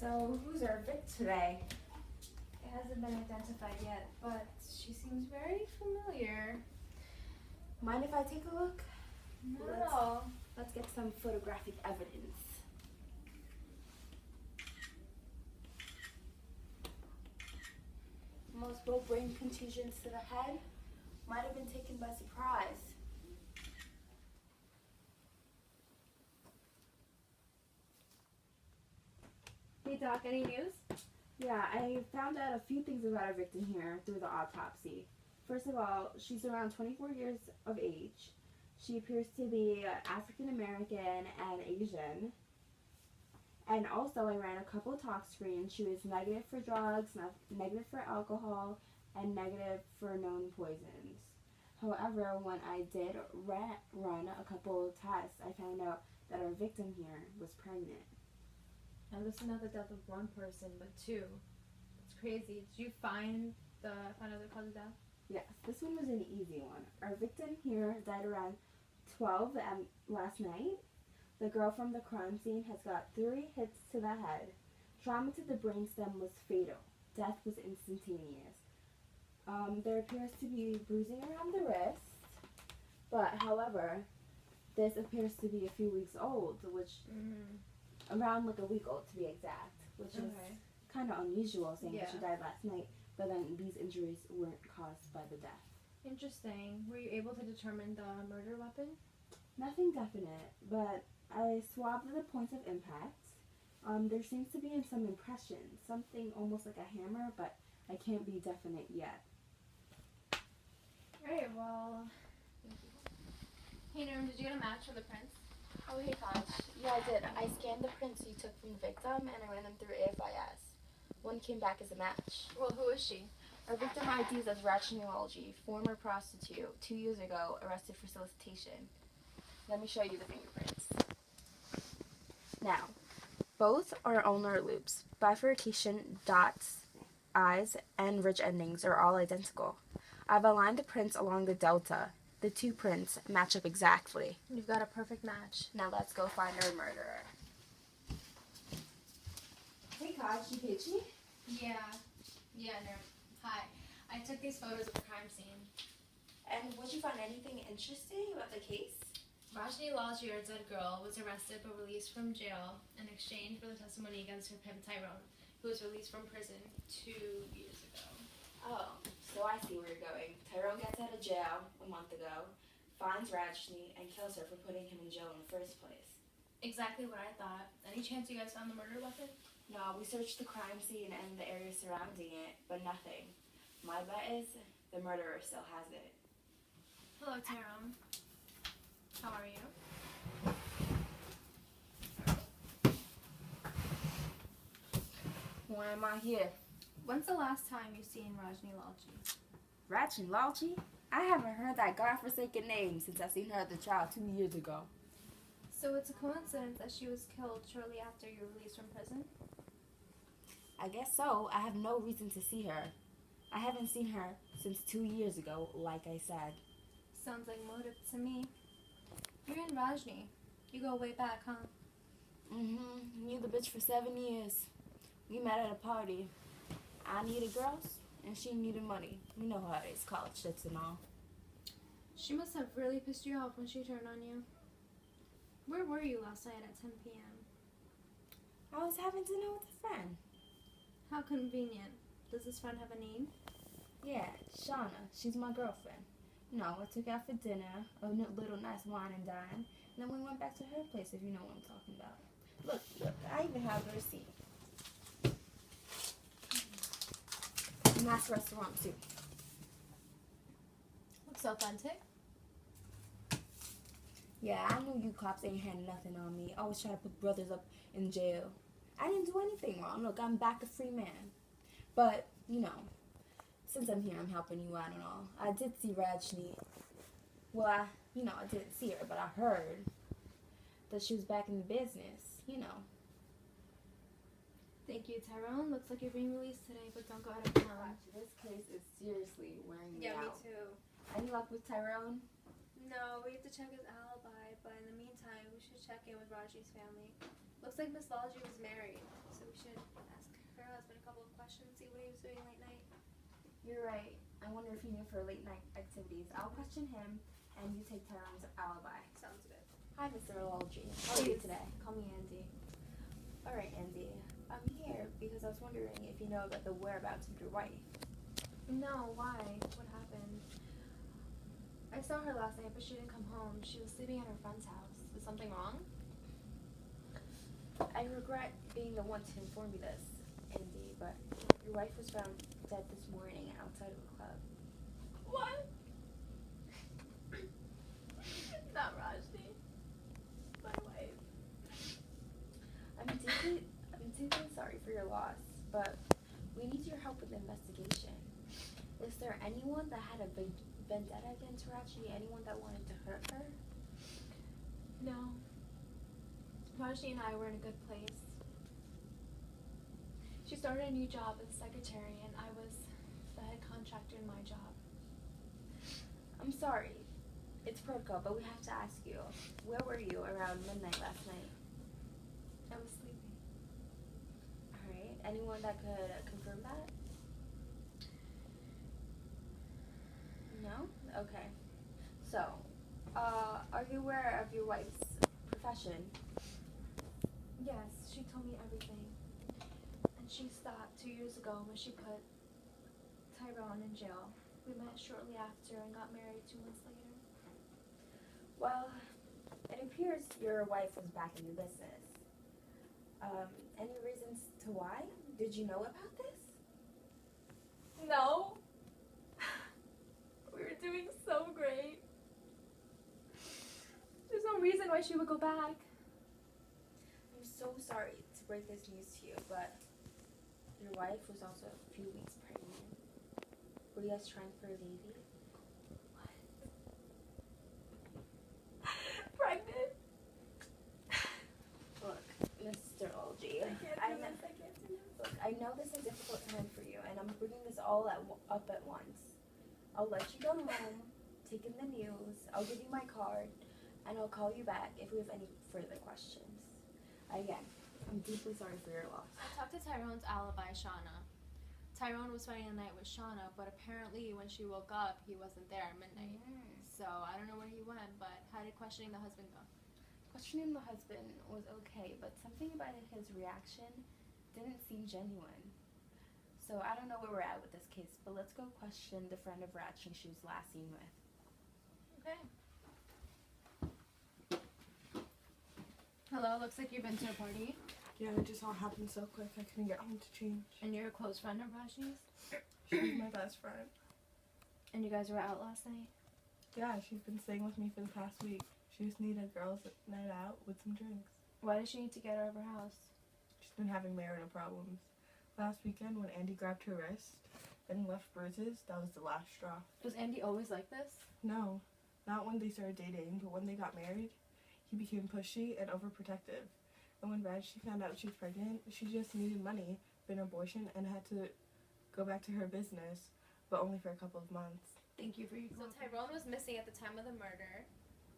So, who's our victim today? It hasn't been identified yet, but she seems very familiar. Mind if I take a look? Not at all. Let's get some photographic evidence. Multiple brain contusions to the head. Might have been taken by surprise. Hey Doc, any news? Yeah, I found out a few things about our victim here through the autopsy. First of all, she's around 24 years of age. She appears to be African American and Asian. And also, I ran a couple tox screens. She was negative for drugs, negative for alcohol, and negative for known poisons. However, when I did run a couple of tests, I found out that our victim here was pregnant. Now this is not the death of one person, but two. It's crazy. Did you find out the cause of death? Yes, this one was an easy one. Our victim here died around 12 last night. The girl from the crime scene has got 3 hits to the head. Trauma to the brainstem was fatal. Death was instantaneous. There appears to be bruising around the wrist, but however, this appears to be a few weeks old, which around like a week old to be exact, which is kind of unusual saying that she died last night, but then these injuries weren't caused by the death. Interesting. Were you able to determine the murder weapon? Nothing definite, but I swabbed the points of impact. There seems to be some impressions, something almost like a hammer, but I can't be definite yet. Alright, well... Hey Norm, did you get a match for the prints? Oh, hey, Taj. Yeah, I did. I scanned the prints you took from the victim, and I ran them through AFIS. One came back as a match. Well, who is she? Our victim IDs as Rachni, former prostitute, 2 years ago, arrested for solicitation. Let me show you the fingerprints. Now, both are ulnar loops. Bifurcation, dots, eyes, and ridge endings are all identical. I've aligned the prints along the delta. The 2 prints match up exactly. You've got a perfect match. Now let's go find our murderer. Hey, Kaj, you bitchy? Yeah, Norm. Hi. I took these photos of the crime scene. And would you find anything interesting about the case? Rajni Lalji, our dead girl, was arrested but released from jail in exchange for the testimony against her pimp Tyrone, who was released from prison 2 years ago. Oh, so I see where you're going. Tyrone gets out of jail a month ago, finds Rajni, and kills her for putting him in jail in the first place. Exactly what I thought. Any chance you guys found the murder weapon? No, we searched the crime scene and the area surrounding it, but nothing. My bet is the murderer still has it. Hello, Tyrone. How are you? Why am I here? When's the last time you've seen Rajni Lalji? Rachni? I haven't heard that godforsaken name since I seen her at the trial 2 years ago. So it's a coincidence that she was killed shortly after your release from prison? I guess so. I have no reason to see her. I haven't seen her since 2 years ago, like I said. Sounds like motive to me. You're in Rajni. You go way back, huh? Knew the bitch for 7 years. We met at a party. I needed girls, and she needed money. You know how it is, college shits and all. She must have really pissed you off when she turned on you. Where were you last night at 10 p.m.? I was having dinner with a friend. How convenient. Does this friend have a name? Yeah, Shauna. She's my girlfriend. No, I took her out for dinner, a little nice wine and dine, and then we went back to her place, if you know what I'm talking about. Look, I even have the receipt. Nice restaurant, too. Looks authentic. Yeah, I knew you cops ain't had nothing on me. Always try to put brothers up in jail. I didn't do anything wrong. Look, I'm back a free man. But, you know, since I'm here, I'm helping you out and all. I did see Rajni. Well, I didn't see her, but I heard that she was back in the business, you know. Thank you, Tyrone. Looks like you're being released today, but don't go out of town. This case is seriously wearing me Yeah, me out. too. Any luck with Tyrone? No, we have to check his alibi, but in the meantime, we should check in with Rajni's family. Looks like Miss Lalji was married, so we should ask her husband a couple of questions, see what he was doing late night. You're right. I wonder if he knew for late night activities. I'll question him, and you take Tyrone's alibi. Sounds good. Hi, Mr. Lalji. How are you today? Call me Andy. All right, Andy. I'm here because I was wondering if you know about the whereabouts of your wife. No, why? What happened? I saw her last night, but she didn't come home. She was sleeping at her friend's house. Is something wrong? I regret being the one to inform you this, Andy, but your wife was found dead this morning outside of a club. What? Not Rajni. My wife. I'm deeply sorry for your loss, but we need your help with the investigation. Is there anyone that had a big vendetta against Rajni? Anyone that wanted to hurt her? No. Rajni and I were in a good place. She started a new job as a secretary, and I was the head contractor in my job. I'm sorry. It's protocol, but we have to ask you. Where were you around midnight last night? I was sleeping. Alright. Anyone that could confirm that? No? Okay. So, are you aware of your wife's profession? Yes, she told me everything. And she stopped 2 years ago when she put Tyrone in jail. We met shortly after and got married 2 months later. Well, it appears your wife was back in the business. Any reasons to why? Did you know about this? No. We were doing so great. There's no reason why she would go back. I'm so sorry to break this news to you, but your wife was also a few weeks pregnant. Were you guys trying for a baby? Pregnant? Look, Mr. Olgi, I know this is a difficult time for you, and I'm bringing this all up at once. I'll let you go home, take in the news, I'll give you my card, and I'll call you back if we have any further questions. Again, I'm deeply sorry for your loss. I talked to Tyrone's alibi, Shauna. Tyrone was spending the night with Shauna, but apparently when she woke up, he wasn't there at midnight. So I don't know where he went, but how did questioning the husband go? Questioning the husband was okay, but something about his reaction didn't seem genuine. So I don't know where we're at with this case, but let's go question the friend of Rajni she was last seen with. Okay. Hello, looks like you've been to a party. Yeah, it just all happened so quick I couldn't get home to change. And you're a close friend of Rajni's? She's my best friend. And you guys were out last night? Yeah, she's been staying with me for the past week. She just needed a girls' night out with some drinks. Why does she need to get out of her house? She's been having marital problems. Last weekend when Andy grabbed her wrist and left bruises, that was the last straw. Was Andy always like this? No, not when they started dating, but when they got married, he became pushy and overprotective. And when Rajni found out she was pregnant, she just needed money for an abortion and had to go back to her business, but only for a couple of months. Thank you for your So Tyrone was missing at the time of the murder,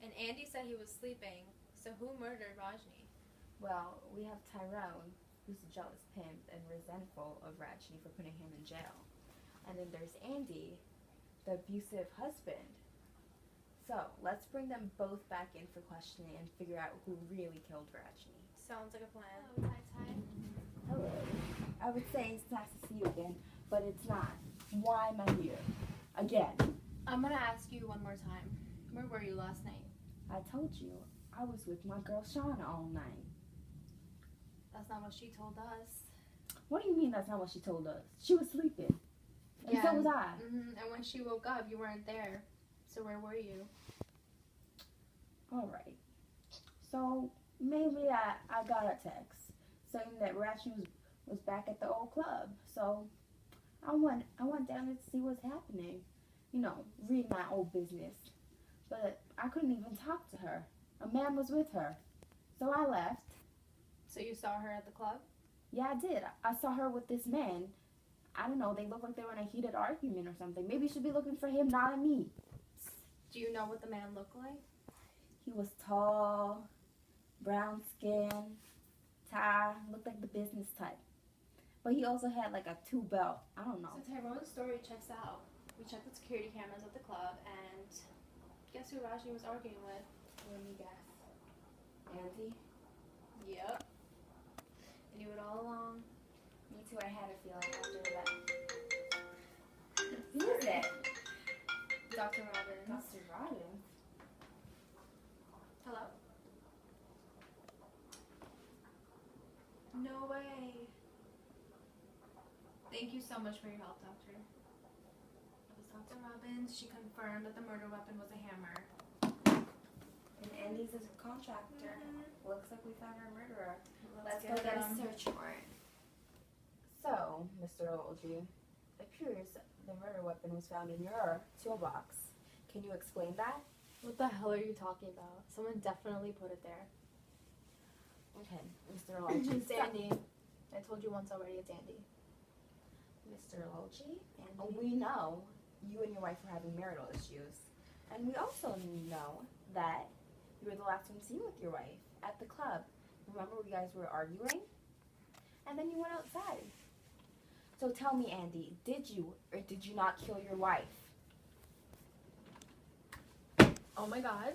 and Andy said he was sleeping. So who murdered Rajni? Well, we have Tyrone, who's a jealous pimp and resentful of Rajni for putting him in jail. And then there's Andy, the abusive husband. So, let's bring them both back in for questioning and figure out who really killed Rajni. Sounds like a plan. Oh, Tai. Hello. I would say it's nice to see you again, but it's not. Why am I here? Again. I'm gonna ask you one more time. Where were you last night? I told you, I was with my girl Shauna all night. That's not what she told us. What do you mean that's not what she told us? She was sleeping. And so was I. And when she woke up, you weren't there. So where were you? Alright. So, maybe I got a text saying that Rajni was back at the old club. So, I went down there to see what's happening. You know, read my old business. But I couldn't even talk to her. A man was with her. So I left. So you saw her at the club? Yeah, I did. I saw her with this man. I don't know, they look like they were in a heated argument or something. Maybe you should be looking for him, not me. Do you know what the man looked like? He was tall, brown skin, tie, looked like the business type. But he also had like a 2 belt. I don't know. So Tyrone's story checks out. We checked the security cameras at the club, and guess who Rajni was arguing with? Let me guess. Andy? Yep. I knew it all along. Me too, I had a feeling after that. Who is it? Dr. Robbins. Dr. Robbins. Hello? No way. Thank you so much for your help, Doctor. It was Dr. Robbins. She confirmed that the murder weapon was a hammer. And Andy's a contractor. Looks like we found our murderer. Let's go get get a him. search warrant. So, Mr. Olgi, it appears the murder weapon was found in your toolbox. Can you explain that? What the hell are you talking about? Someone definitely put it there. Okay, Mr. Olgi. It's Andy. I told you once already, it's Andy. Mr. Olgi, we know you and your wife were having marital issues. And we also know that you were the last one seen with your wife at the club. Remember, you guys were arguing? And then you went outside. So tell me, Andy, did you or did you not kill your wife? Oh my god.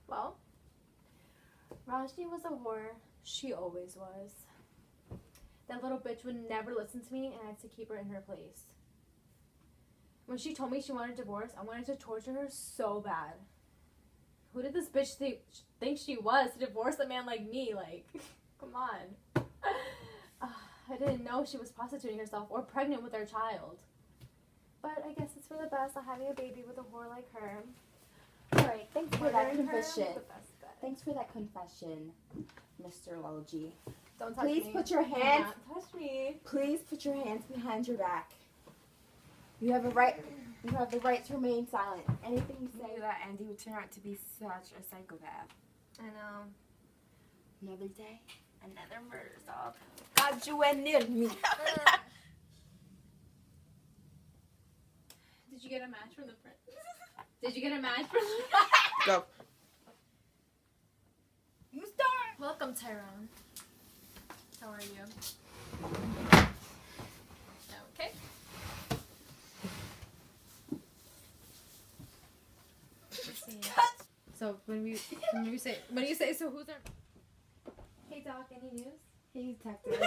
Well, Rajni was a whore. She always was. That little bitch would never listen to me, and I had to keep her in her place. When she told me she wanted a divorce, I wanted to torture her so bad. Who did this bitch think she was to divorce a man like me? Like, come on. I didn't know she was prostituting herself or pregnant with our child. But I guess it's for the best of having a baby with a whore like her. Alright, thanks for that Murdering her confession. with the best bet. Thanks for that confession, Mr. Olgi. Don't touch me. Please put your Do hands. not touch me. Please put your hands behind your back. You have a right. You have the right to remain silent. Anything you say. Knew that Andy would turn out to be such a psychopath. I know. Another day, another murder solved. Got you and near me. Did you get a match from the print? Did you get a match from Go. You start. Welcome, Tyrone. How are you? Okay. Let's see. So when you say so who's our Hey Doc, any news? Hey, detective.